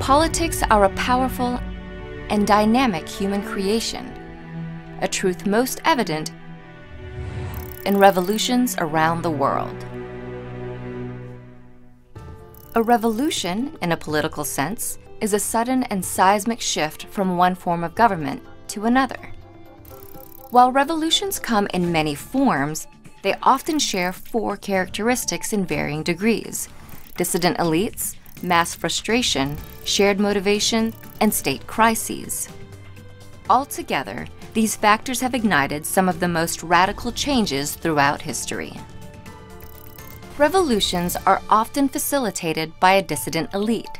Politics are a powerful and dynamic human creation, a truth most evident in revolutions around the world. A revolution, in a political sense, is a sudden and seismic shift from one form of government to another. While revolutions come in many forms, they often share four characteristics in varying degrees: dissident elites, mass frustration, shared motivation, and state crises. Altogether, these factors have ignited some of the most radical changes throughout history. Revolutions are often facilitated by a dissident elite.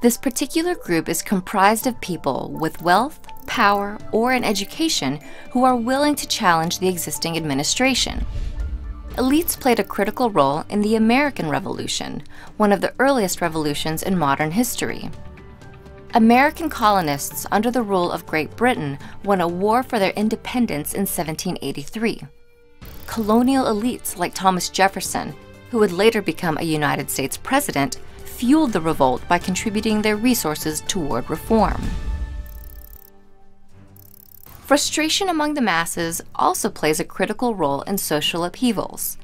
This particular group is comprised of people with wealth, power, or an education who are willing to challenge the existing administration. Elites played a critical role in the American Revolution, one of the earliest revolutions in modern history. American colonists under the rule of Great Britain won a war for their independence in 1783. Colonial elites like Thomas Jefferson, who would later become a United States president, fueled the revolt by contributing their resources toward reform. Frustration among the masses also plays a critical role in social upheavals.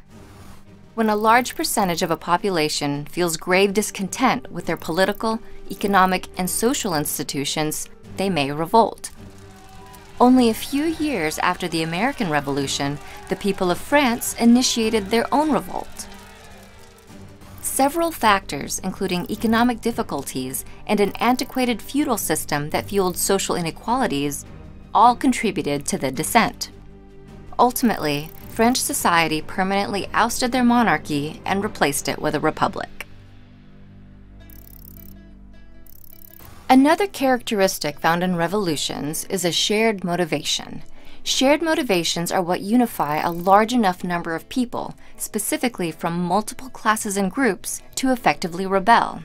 When a large percentage of a population feels grave discontent with their political, economic, and social institutions, they may revolt. Only a few years after the American Revolution, the people of France initiated their own revolt. Several factors, including economic difficulties and an antiquated feudal system that fueled social inequalities, all contributed to the dissent. Ultimately, French society permanently ousted their monarchy and replaced it with a republic. Another characteristic found in revolutions is a shared motivation. Shared motivations are what unify a large enough number of people, specifically from multiple classes and groups, to effectively rebel.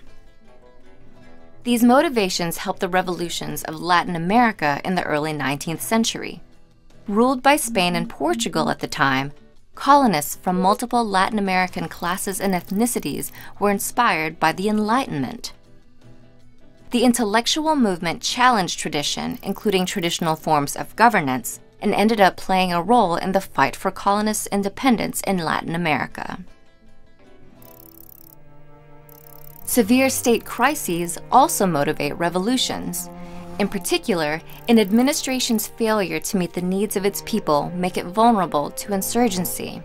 These motivations helped the revolutions of Latin America in the early 19th century. Ruled by Spain and Portugal at the time, colonists from multiple Latin American classes and ethnicities were inspired by the Enlightenment. The intellectual movement challenged tradition, including traditional forms of governance, and ended up playing a role in the fight for colonists' independence in Latin America. Severe state crises also motivate revolutions. In particular, an administration's failure to meet the needs of its people make it vulnerable to insurgency.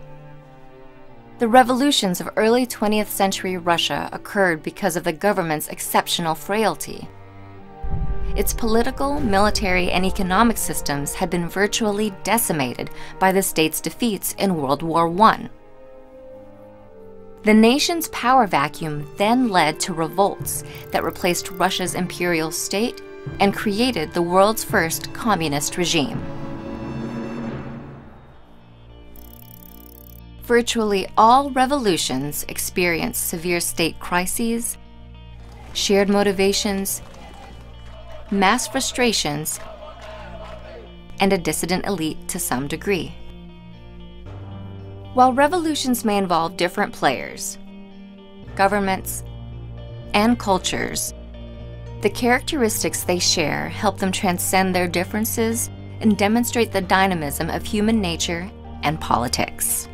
The revolutions of early 20th century Russia occurred because of the government's exceptional frailty. Its political, military, and economic systems had been virtually decimated by the state's defeats in World War I. The nation's power vacuum then led to revolts that replaced Russia's imperial state and created the world's first communist regime. Virtually all revolutions experience severe state crises, shared motivations, mass frustrations, and a dissident elite to some degree. While revolutions may involve different players, governments, and cultures, the characteristics they share help them transcend their differences and demonstrate the dynamism of human nature and politics.